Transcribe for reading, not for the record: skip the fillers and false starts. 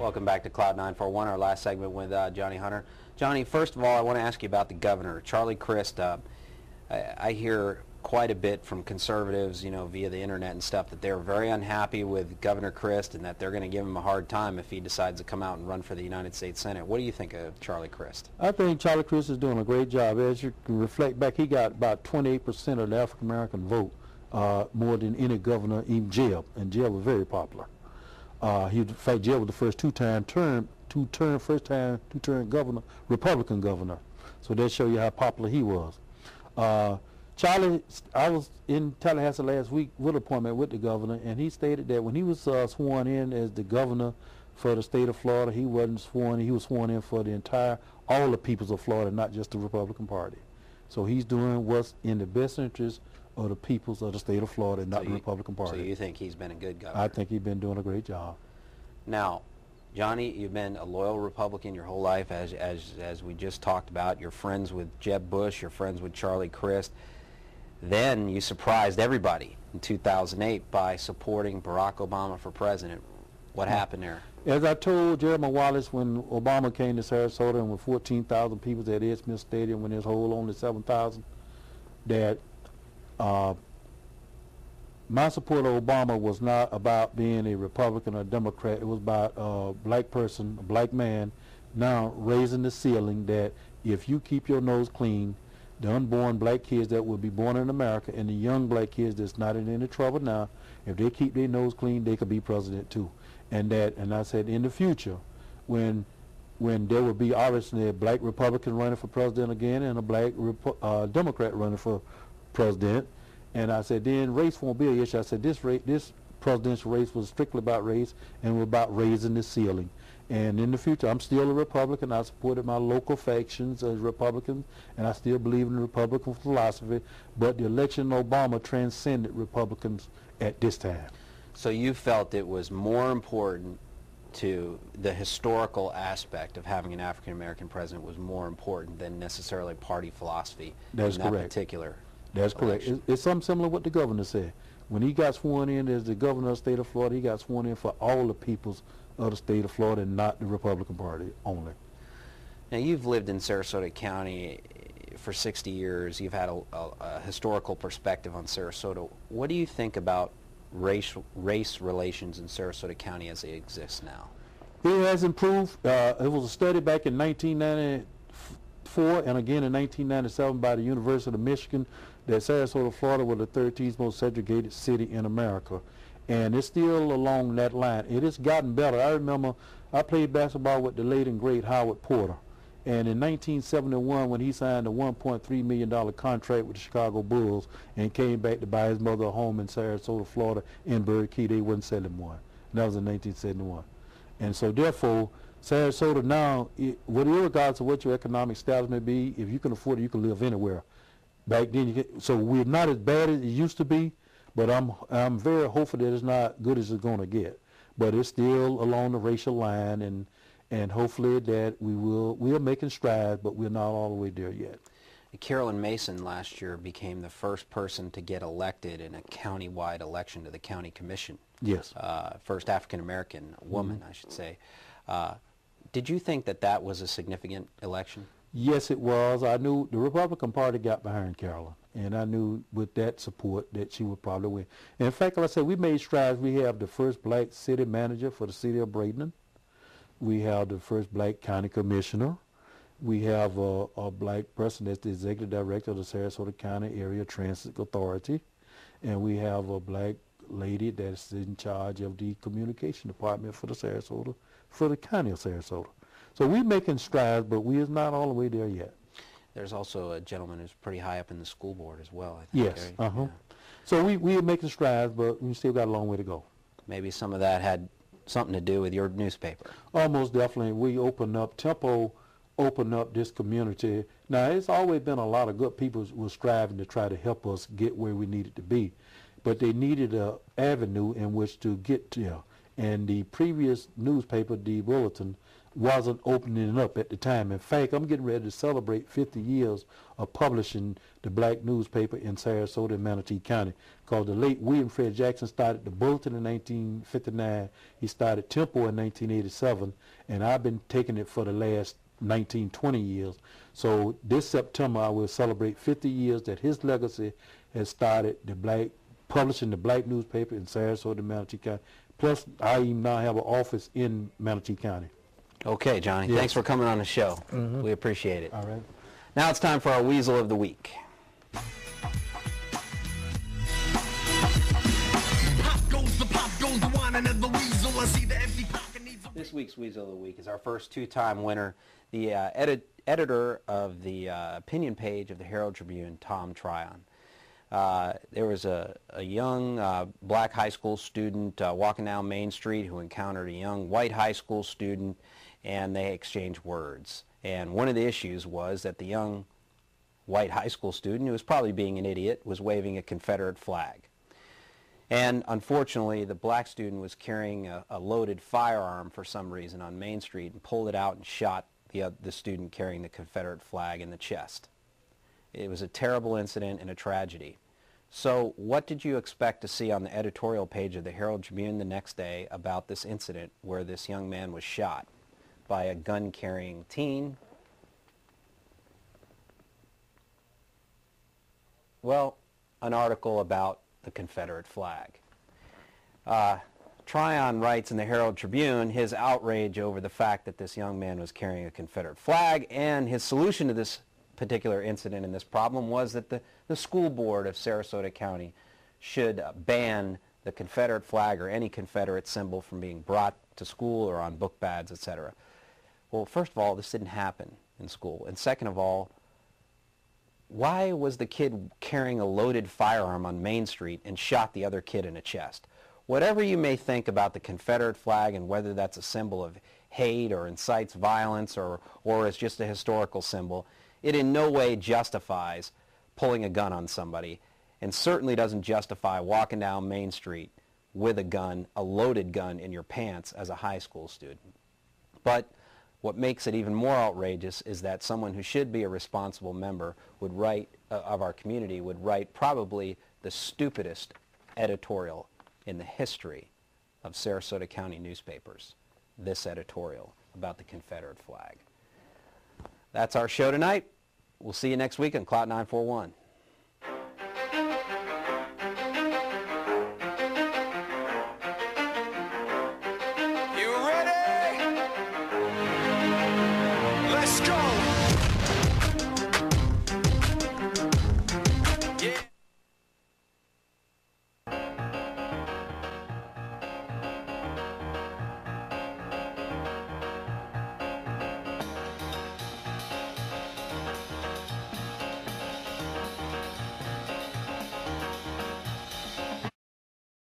Welcome back to Cloud 941, our last segment with Johnny Hunter. Johnny, first of all, I want to ask you about the governor, Charlie Crist. I hear quite a bit from conservatives, you know, via the internet and stuff, that they're very unhappy with Governor Crist and that they're going to give him a hard time if he decides to come out and run for the United States Senate. What do you think of Charlie Crist? I think Charlie Crist is doing a great job. As you can reflect back, he got about 28% of the African-American vote, more than any governor, even Jeb, and Jeb was very popular. In fact, Jeb was the first two-term governor, Republican governor. So that shows you how popular he was. Charlie, I was in Tallahassee last week with an appointment with the governor, and he stated that when he was sworn in as the governor for the state of Florida, he wasn't sworn in, he was sworn in for all the peoples of Florida, not just the Republican Party. So he's doing what's in the best interest of the peoples of the state of Florida, not the Republican Party. So you think he's been a good governor? I think he's been doing a great job. Now, Johnny, you've been a loyal Republican your whole life, as we just talked about. You're friends with Jeb Bush, you're friends with Charlie Crist. Then you surprised everybody in 2008 by supporting Barack Obama for president. What happened there? As I told Jeremiah Wallace when Obama came to Sarasota and with 14,000 people at Ed Smith Stadium when there's whole only 7,000, that my support of Obama was not about being a Republican or Democrat. It was about a black person, a black man, now raising the ceiling that if you keep your nose clean, the unborn black kids that will be born in America and the young black kids that's not in any trouble now, if they keep their nose clean, they could be president too. And I said in the future, when there will be obviously a black Republican running for president again and a black Democrat running for president, and I said then race won't be an issue. I said this presidential race was strictly about race and was about raising the ceiling. And in the future, I'm still a Republican. I supported my local factions as Republicans, and I still believe in the Republican philosophy, but the election of Obama transcended Republicans at this time. So you felt it was more important to the historical aspect of having an African-American president was more important than necessarily party philosophy. That's in correct. That particular That's election. Correct. It's something similar to what the governor said. When he got sworn in as the governor of the state of Florida, he got sworn in for all the peoples of the state of Florida and not the Republican Party only. Now, you've lived in Sarasota County for 60 years. You've had a historical perspective on Sarasota. What do you think about race relations in Sarasota County as they exist now? It has improved. It was a study back in 1994 and again in 1997 by the University of Michigan that Sarasota, Florida was the 13th most segregated city in America. And it's still along that line. It has gotten better. I remember I played basketball with the late and great Howard Porter. And in 1971, when he signed a $1.3 million contract with the Chicago Bulls and came back to buy his mother a home in Sarasota, Florida, in Bird Key, they wouldn't sell him one. And that was in 1971. And so therefore, Sarasota now, regardless of what your economic status may be, if you can afford it, you can live anywhere. Back then, so we're not as bad as it used to be. But I'm very hopeful that it's not good as it's going to get. But it's still along the racial line, and hopefully that we're making strides, but we're not all the way there yet. Carolyn Mason last year became the first person to get elected in a county-wide election to the county commission. Yes. First African-American woman, I should say. Did you think that was a significant election? Yes, it was. I knew the Republican Party got behind Carolyn, and I knew with that support that she would probably win. And in fact, like I said, we made strides. We have the first black city manager for the city of Bradenton. We have the first black county commissioner. We have a black person that's the executive director of the Sarasota County Area Transit Authority. And we have a black lady that's in charge of the communication department for the county of Sarasota. So we're making strides, but we're not all the way there yet. There's also a gentleman who's pretty high up in the school board as well, I think. Yes. Yeah. So we're making strides, but we still got a long way to go. Maybe some of that had something to do with your newspaper. Almost definitely. We Tempo opened up this community. Now, it's always been a lot of good people who were striving to try to help us get where we needed to be, but they needed an avenue in which to get to. And the previous newspaper, the Bulletin, wasn't opening up at the time. In fact, I'm getting ready to celebrate 50 years of publishing the black newspaper in Sarasota and Manatee County, because the late William Fred Jackson started the Bulletin in 1959. He started Tempo in 1987, and I've been taking it for the last 19, 20 years. So this September I will celebrate 50 years that his legacy has started publishing the black newspaper in Sarasota and Manatee County. Plus, I even now have an office in Manatee County. Okay, Johnny. Yes. Thanks for coming on the show. We appreciate it. All right. Now it's time for our Weasel of the Week. This week's Weasel of the Week is our first two-time winner, the editor of the opinion page of the Herald Tribune, Tom Trian. There was a young black high school student walking down Main Street who encountered a young white high school student, and they exchanged words. And one of the issues was that the young white high school student, who was probably being an idiot, was waving a Confederate flag. And unfortunately, the black student was carrying a loaded firearm for some reason on Main Street and pulled it out and shot the student carrying the Confederate flag in the chest. It was a terrible incident and a tragedy. So what did you expect to see on the editorial page of the Herald Tribune the next day about this incident where this young man was shot by a gun-carrying teen? Well, an article about the Confederate flag. Trian writes in the Herald Tribune his outrage over the fact that this young man was carrying a Confederate flag, and his solution to this particular incident and this problem was that the school board of Sarasota County should ban the Confederate flag or any Confederate symbol from being brought to school or on book bags, etc. Well, first of all, this didn't happen in school. And second of all, why was the kid carrying a loaded firearm on Main Street and shot the other kid in the chest? Whatever you may think about the Confederate flag and whether that's a symbol of hate or incites violence or is just a historical symbol, it in no way justifies pulling a gun on somebody, and certainly doesn't justify walking down Main Street with a gun, a loaded gun in your pants as a high school student. But what makes it even more outrageous is that someone who should be a responsible member would write, of our community would write probably the stupidest editorial in the history of Sarasota County newspapers, this editorial about the Confederate flag. That's our show tonight. We'll see you next week on Clout 941.